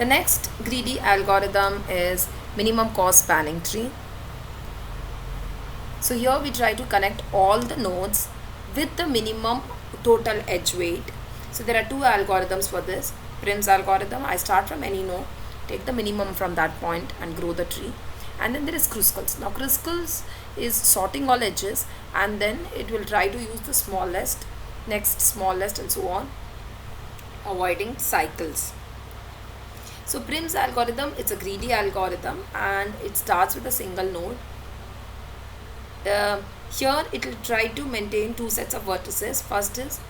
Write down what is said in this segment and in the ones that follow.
The next greedy algorithm is minimum cost spanning tree. So here we try to connect all the nodes with the minimum total edge weight. So there are two algorithms for this. Prim's algorithm, I start from any node, take the minimum from that point and grow the tree. And then there is Kruskal's. Now Kruskal's is sorting all edges, and then it will try to use the smallest, next smallest, and so on, avoiding cycles. So Prim's algorithm, it's a greedy algorithm and it starts with a single node. Here it will try to maintain two sets of vertices. First is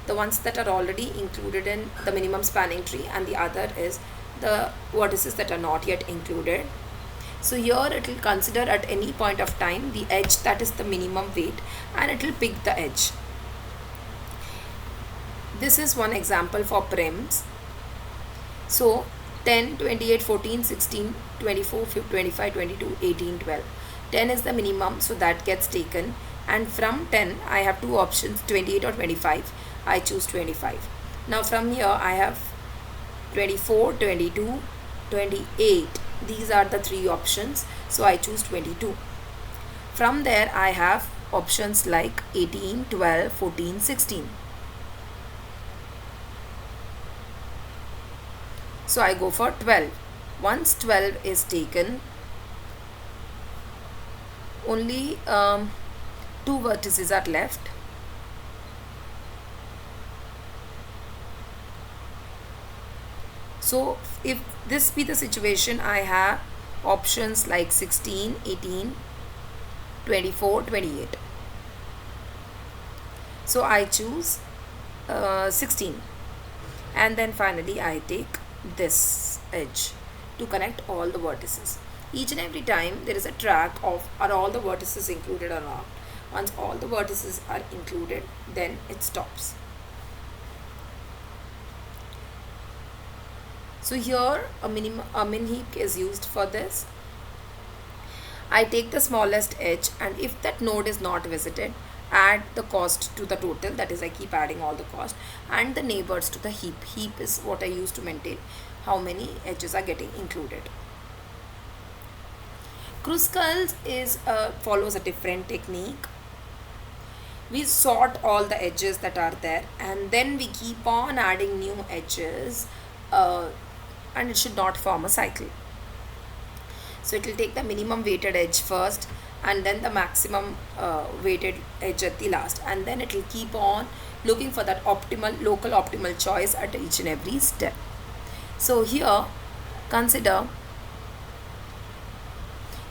the ones that are already included in the minimum spanning tree, and the other is the vertices that are not yet included. So here it will consider at any point of time the edge that is the minimum weight, and it will pick the edge. This is one example for Prims. So 10, 28, 14, 16, 24, 25, 22, 18, 12. 10 is the minimum, so that gets taken, and from 10 I have two options, 28 or 25. I choose 25. Now from here I have 24, 22, 28. These are the three options, so I choose 22. From there I have options like 18, 12, 14, 16. So I go for 12. Once 12 is taken, only two vertices are left. So if this be the situation, I have options like 16, 18, 24, 28. So I choose 16, and then finally I take this edge to connect all the vertices. Each and every time there is a track of are all the vertices included or not. Once all the vertices are included, then it stops. So here a min heap is used for this. I take the smallest edge, and if that node is not visited, add the cost to the total, that is I keep adding all the cost, and the neighbors to the heap. Heap is what I use to maintain how many edges are getting included. Kruskal is follows a different technique. We sort all the edges that are there, and then we keep on adding new edges, and it should not form a cycle. So it will take the minimum weighted edge first, and then the maximum weighted edge at the last, and then it will keep on looking for that optimal local optimal choice at each and every step. So here consider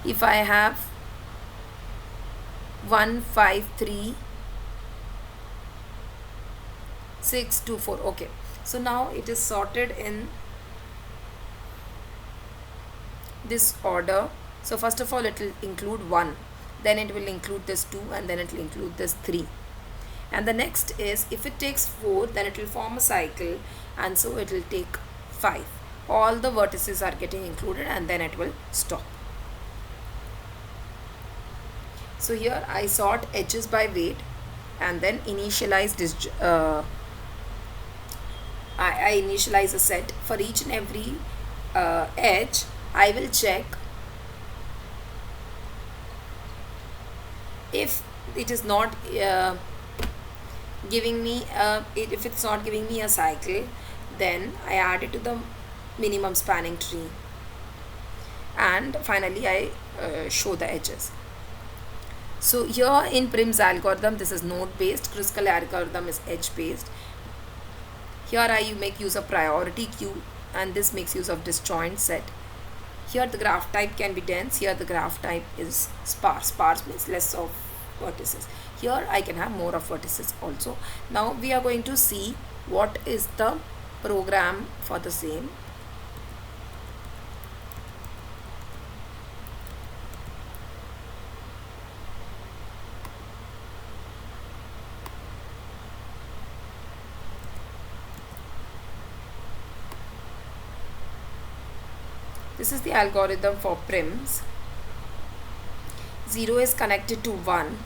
if I have 1, 5, 3, 6, 2, 4. Okay, so now it is sorted in this order. So first of all it will include 1, then it will include this 2, and then it will include this 3. And the next is if it takes 4, then it will form a cycle, and so it will take 5. All the vertices are getting included, and then it will stop. So here I sort edges by weight, and then initialize this. I initialize a set for each and every edge. I will check if it is not giving me if it's not giving me a cycle, then I add it to the minimum spanning tree, and finally I show the edges. So here in Prim's algorithm, this is node based. Kruskal algorithm is edge based. Here I make use of priority queue, and this makes use of disjoint set. Here the graph type can be dense. Here the graph type is sparse. Sparse means less of vertices. Here I can have more of vertices also. Now we are going to see what is the program for the same. This is the algorithm for Prims. 0 is connected to 1.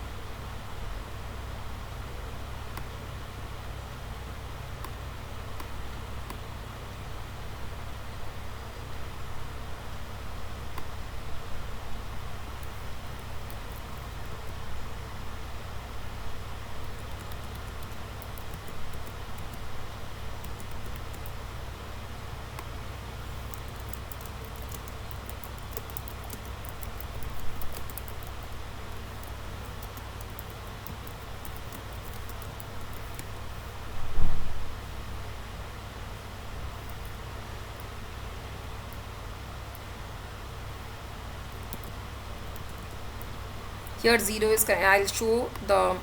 Here 0 is, I'll show the,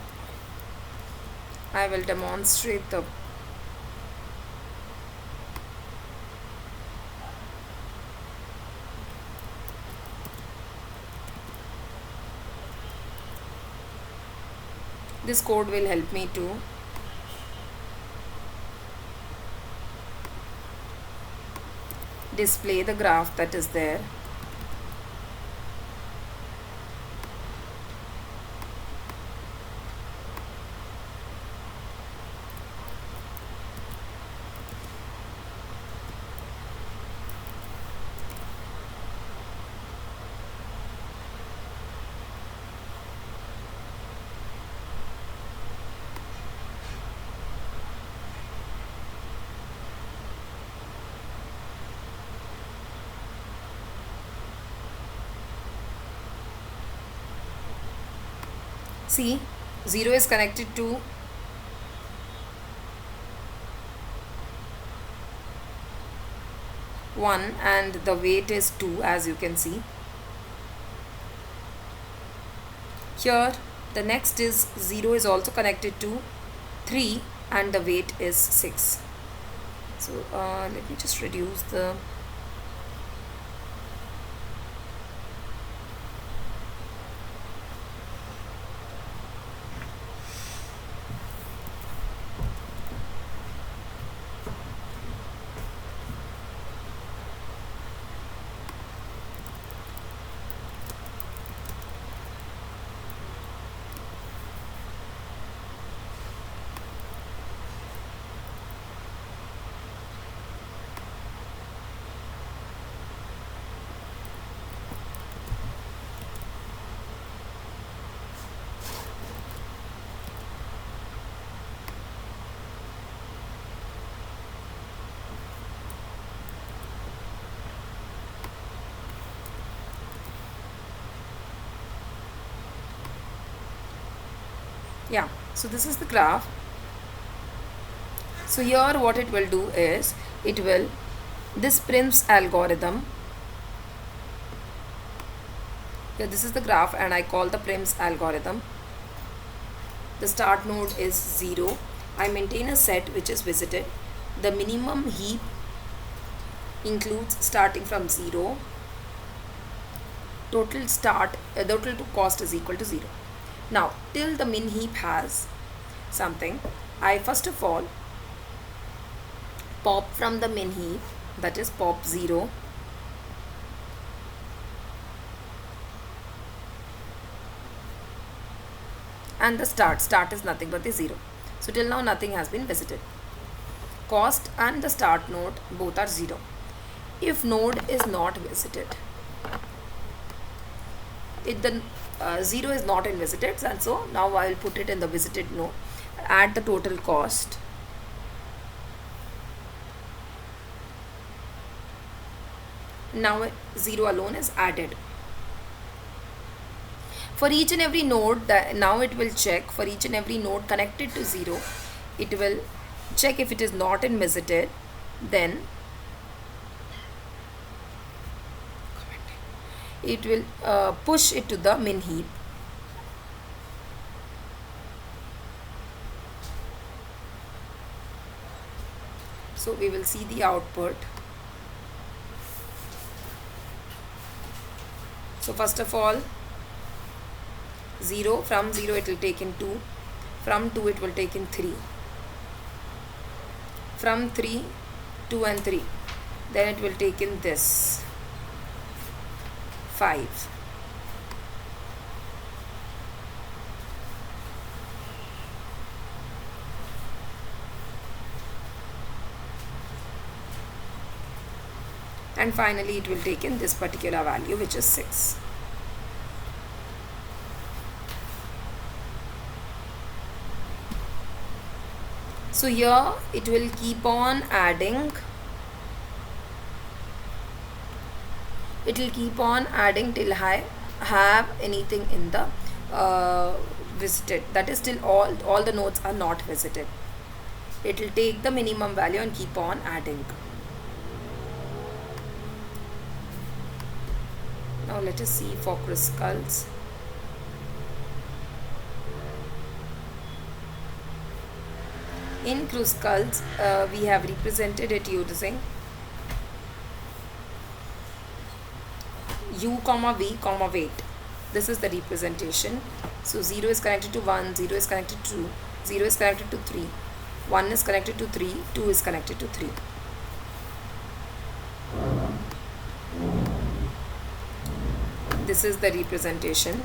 I will demonstrate the, this code will help me to display the graph that is there. See, 0 is connected to 1 and the weight is 2, as you can see. Here the next is 0 is also connected to 3 and the weight is 6. So let me just reduce the, yeah, so this is the graph. So here what it will do is, it will, this Prim's algorithm, here this is the graph and I call the Prim's algorithm. The start node is 0. I maintain a set which is visited. The minimum heap includes starting from 0. Total to cost is equal to 0. Now till the min heap has something, I first of all pop from the min heap, that is pop 0, and the start is nothing but the 0. So till now nothing has been visited. Cost and the start node both are 0. If node is not visited, if the 0 is not in visited, and so now I will put it in the visited node, add the total cost, now 0 alone is added. For each and every node, now it will check for each and every node connected to 0, it will check if it is not in visited, then it will push it to the min heap. So we will see the output. So first of all, 0, from 0 it will take in 2, from 2 it will take in 3, from 3, 2 and 3, then it will take in this 5. And finally it will take in this particular value, which is 6. So here it will keep on adding, till I have anything in the visited, that is till all the nodes are not visited. It will take the minimum value and keep on adding. Now let us see for Kruskal's. In Kruskal's, we have represented it using u comma v comma weight. This is the representation. So 0 is connected to 1, 0 is connected to 2, 0 is connected to 3, 1 is connected to 3, 2 is connected to 3. This is the representation.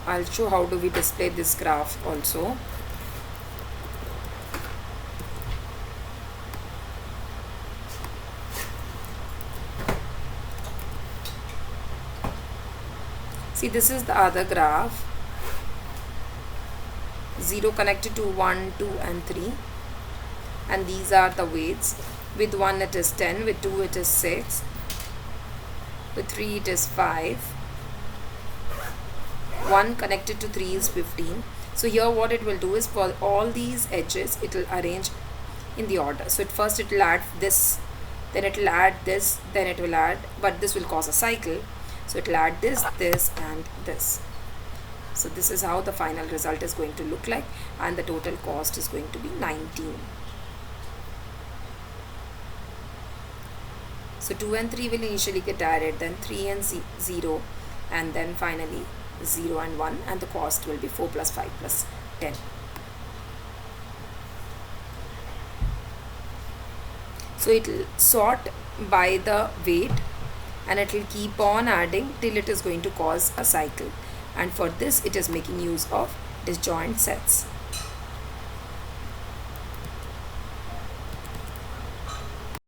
I'll show how do we display this graph also. See, this is the other graph. 0 connected to 1, 2 and 3, and these are the weights. With 1 it is 10, with 2 it is 6, with 3 it is 5, 1 connected to 3 is 15. So here what it will do is, for all these edges it will arrange in the order. So first it will add this, then it will add this, then it will add, but this will cause a cycle. So it will add this, this and this. So this is how the final result is going to look like, and the total cost is going to be 19. So 2 and 3 will initially get added, then 3 and 0, and then finally 0 and 1, and the cost will be 4 plus 5 plus 10. So it will sort by the weight, and it will keep on adding till it is going to cause a cycle, and for this it is making use of disjoint sets.